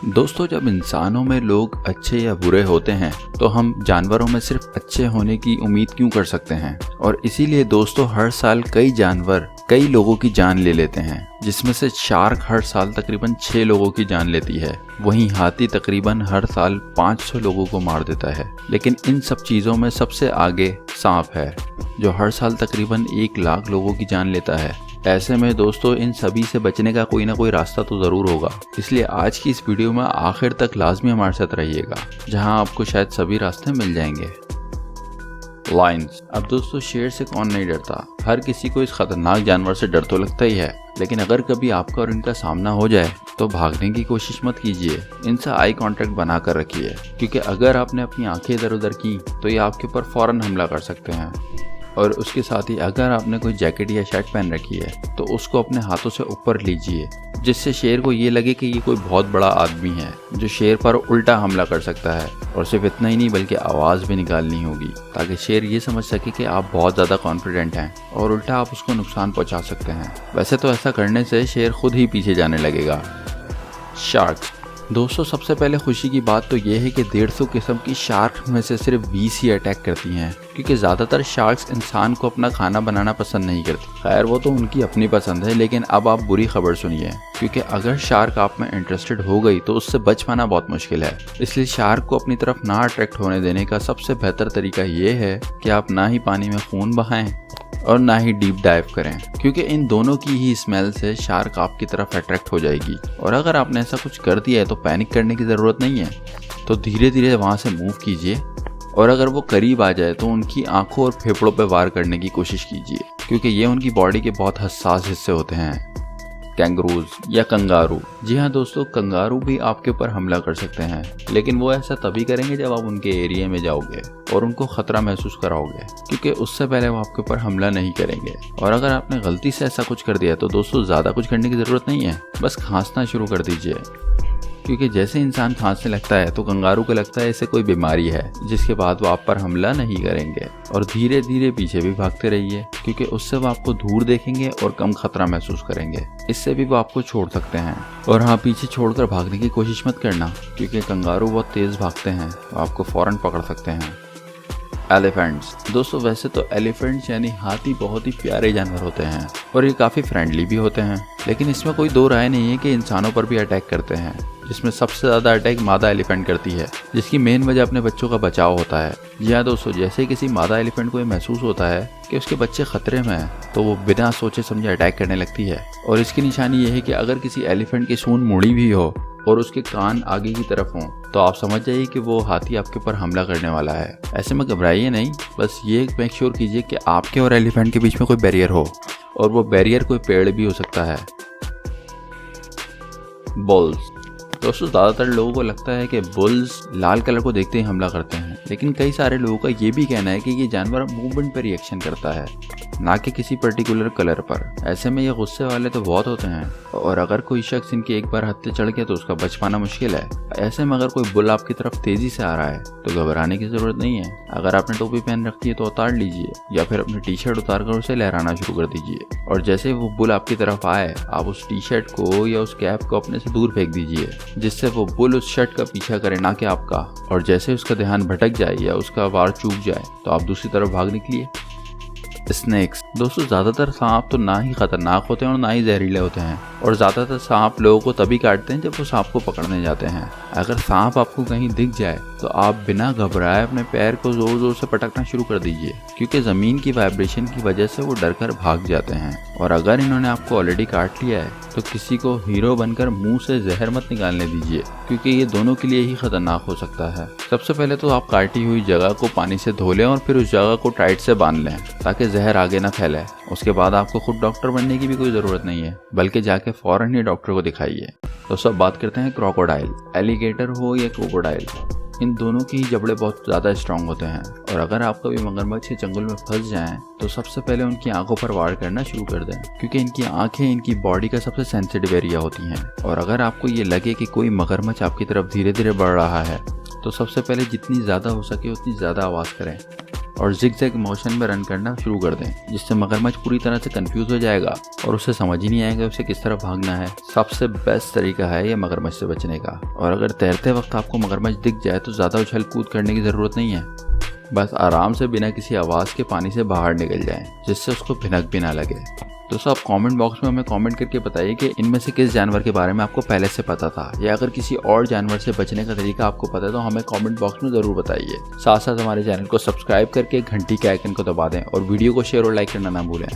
दोस्तों, जब इंसानों में लोग अच्छे या बुरे होते हैं तो हम जानवरों में सिर्फ अच्छे होने की उम्मीद क्यों कर सकते हैं। और इसीलिए दोस्तों, हर साल कई जानवर कई लोगों की जान ले लेते हैं, जिसमें से शार्क हर साल तकरीबन 6 लोगों की जान लेती है। वहीं हाथी तकरीबन हर साल 500 लोगों को मार देता है। लेकिन इन सब चीज़ों में सबसे आगे सांप है, जो हर साल तकरीबन 1 लाख लोगों की जान लेता है। ऐसे में दोस्तों, इन सभी से बचने का कोई ना कोई रास्ता तो ज़रूर होगा। इसलिए आज की इस वीडियो में आखिर तक लाजमी हमारे साथ रहिएगा, जहां आपको शायद सभी रास्ते मिल जाएंगे। लायंस। अब दोस्तों, शेर से कौन नहीं डरता। हर किसी को इस खतरनाक जानवर से डर तो लगता ही है, लेकिन अगर कभी आपका और इनका सामना हो जाए तो भागने की कोशिश मत कीजिए। इनसे आई कांटेक्ट बना कर रखिए, क्योंकि अगर आपने अपनी आंखें इधर उधर की तो ये आपके ऊपर फौरन हमला कर सकते हैं। और उसके साथ ही अगर आपने कोई जैकेट या शर्ट पहन रखी है तो उसको अपने हाथों से ऊपर लीजिए, जिससे शेर को ये लगे कि ये कोई बहुत बड़ा आदमी है जो शेर पर उल्टा हमला कर सकता है। और सिर्फ इतना ही नहीं, बल्कि आवाज़ भी निकालनी होगी, ताकि शेर ये समझ सके कि आप बहुत ज़्यादा कॉन्फिडेंट हैं और उल्टा आप उसको नुकसान पहुंचा सकते हैं। वैसे तो ऐसा करने से शेर खुद ही पीछे जाने लगेगा। शार्क। दोस्तों, सबसे पहले खुशी की बात तो ये है कि 150 किस्म की शार्क में से सिर्फ 20 ही अटैक करती हैं, क्योंकि ज़्यादातर शार्क्स इंसान को अपना खाना बनाना पसंद नहीं करती। खैर, वो तो उनकी अपनी पसंद है, लेकिन अब आप बुरी खबर सुनिए, क्योंकि अगर शार्क आप में इंटरेस्टेड हो गई तो उससे बच पाना बहुत मुश्किल है। इसलिए शार्क को अपनी तरफ ना अट्रैक्ट होने देने का सबसे बेहतर तरीका ये है कि आप ना ही पानी में खून बहाएं और ना ही डीप डाइव करें, क्योंकि इन दोनों की ही स्मेल से शार्क आपकी तरफ अट्रैक्ट हो जाएगी। और अगर आपने ऐसा कुछ कर दिया है तो पैनिक करने की ज़रूरत नहीं है, तो धीरे धीरे वहाँ से मूव कीजिए। और अगर वो करीब आ जाए तो उनकी आंखों और फेफड़ों पर वार करने की कोशिश कीजिए, क्योंकि ये उनकी बॉडी के बहुत हसास हिस्से होते हैं। कैंगरूज या कंगारू। जी हाँ दोस्तों, कंगारू भी आपके ऊपर हमला कर सकते हैं, लेकिन वो ऐसा तभी करेंगे जब आप उनके एरिया में जाओगे और उनको खतरा महसूस कराओगे, क्योंकि उससे पहले वो आपके ऊपर हमला नहीं करेंगे। और अगर आपने गलती से ऐसा कुछ कर दिया तो दोस्तों, ज़्यादा कुछ करने की ज़रूरत नहीं है, बस खांसना शुरू कर दीजिए, क्योंकि जैसे इंसान खांसने लगता है तो कंगारू को लगता है इसे कोई बीमारी है, जिसके बाद वो आप पर हमला नहीं करेंगे। और धीरे धीरे पीछे भी भागते रहिए, क्योंकि उससे वो आपको दूर देखेंगे और कम खतरा महसूस करेंगे। इससे भी वो आपको छोड़ सकते हैं। और हाँ, पीछे छोड़कर भागने की कोशिश मत करना, क्योंकि कंगारू बहुत तेज भागते हैं, वो आपको फौरन पकड़ सकते हैं। एलिफेंट्स। दोस्तों, वैसे तो एलिफेंट्स यानी हाथी बहुत ही प्यारे जानवर होते हैं और ये काफ़ी फ्रेंडली भी होते हैं, लेकिन इसमें कोई दो राय नहीं है कि इंसानों पर भी अटैक करते हैं, जिसमें सबसे ज़्यादा अटैक मादा एलिफेंट करती है, जिसकी मेन वजह अपने बच्चों का बचाव होता है। जी हाँ दोस्तों, जैसे ही किसी मादा एलिफेंट को ये महसूस होता है कि उसके बच्चे खतरे में हैं, तो वो बिना सोचे समझे अटैक करने लगती है। और इसकी निशानी ये है कि अगर किसी एलिफेंट की सूंड मुड़ी भी हो और उसके कान आगे की तरफ हों, तो आप समझ जाइए कि वो हाथी आपके ऊपर हमला करने वाला है। ऐसे में घबराइए नहीं, बस ये मेक श्योर कीजिए कि आपके और एलिफेंट के बीच में कोई बैरियर हो, और वो बैरियर कोई पेड़ भी हो सकता है। बुल्स। दोस्तों, ज़्यादातर लोगों को लगता है कि बुल्स लाल कलर को देखते ही हमला करते हैं, लेकिन कई सारे लोगों का ये भी कहना है कि ये जानवर मूवमेंट पर रिएक्शन करता है, ना कि किसी पर्टिकुलर कलर पर। ऐसे में ये गुस्से वाले तो बहुत होते हैं, और अगर कोई शख्स इनकी एक बार हत्या चढ़ गया तो उसका बच पाना मुश्किल है। ऐसे में अगर कोई बुल आपकी तरफ तेजी से आ रहा है तो घबराने की जरूरत नहीं है। अगर आपने टोपी पहन रखी है तो उतार लीजिए, या फिर अपनी टी शर्ट उतार कर उसे लहराना शुरू कर दीजिए। और जैसे वो बुल आपकी तरफ आए, आप उस टी शर्ट को या उस कैप को अपने से दूर फेंक दीजिए, जिससे वो बुल उस शर्ट का पीछा करे, ना कि आपका। और जैसे उसका ध्यान भटक जाए या उसका वार चूक जाए तो आप दूसरी तरफ भाग निकलिए। स्नेक्स। दोस्तों, ज़्यादातर सांप तो ना ही खतरनाक होते हैं और ना ही जहरीले होते हैं, और ज़्यादातर सांप लोगों को तभी काटते हैं जब वो सांप को पकड़ने जाते हैं। अगर सांप आपको कहीं दिख जाए तो आप बिना घबराए अपने पैर को ज़ोर ज़ोर से पटकना शुरू कर दीजिए, क्योंकि ज़मीन की वाइब्रेशन की वजह से वो डरकर भाग जाते हैं। और अगर इन्होंने आपको ऑलरेडी काट लिया है तो किसी को हीरो बनकर मुंह से जहर मत निकालने दीजिए, क्योंकि ये दोनों के लिए ही खतरनाक हो सकता है। सबसे पहले तो आप काटी हुई जगह को पानी से धो लें और फिर उस जगह को टाइट से बांध लें, ताकि जहर आगे ना फैले। उसके बाद आपको खुद डॉक्टर बनने की भी कोई ज़रूरत नहीं है, बल्कि जाके फौरन ही डॉक्टर को दिखाइए। तो सब बात करते हैं क्रोकोडाइल। एलिगेटर हो या क्रोकोडाइल, इन दोनों की जबड़े बहुत ज़्यादा स्ट्रांग होते हैं, और अगर आप कभी मगरमच्छ के चंगुल में फंस जाएं तो सबसे पहले उनकी आंखों पर वार करना शुरू कर दें, क्योंकि इनकी आंखें इनकी बॉडी का सबसे सेंसिटिव एरिया होती हैं। और अगर आपको ये लगे कि कोई मगरमच्छ आपकी तरफ धीरे धीरे बढ़ रहा है तो सबसे पहले जितनी ज़्यादा हो सके उतनी ज़्यादा आवाज़ करें, और जिग-जैग मोशन में रन करना शुरू कर दें, जिससे मगरमच्छ पूरी तरह से कंफ्यूज हो जाएगा और उसे समझ ही नहीं आएगा उसे किस तरफ भागना है। सबसे बेस्ट तरीका है ये मगरमच्छ से बचने का। और अगर तैरते वक्त आपको मगरमच्छ दिख जाए तो ज़्यादा उछल कूद करने की ज़रूरत नहीं है, बस आराम से बिना किसी आवाज़ के पानी से बाहर निकल जाएं, जिससे उसको भिनक भी ना लगे। दोस्तों, आप कमेंट बॉक्स में हमें कमेंट करके बताइए कि इनमें से किस जानवर के बारे में आपको पहले से पता था, या अगर किसी और जानवर से बचने का तरीका आपको पता है तो हमें कमेंट बॉक्स में ज़रूर बताइए। साथ साथ हमारे चैनल को सब्सक्राइब करके घंटी के आइकन को दबा दें और वीडियो को शेयर और लाइक करना ना भूलें।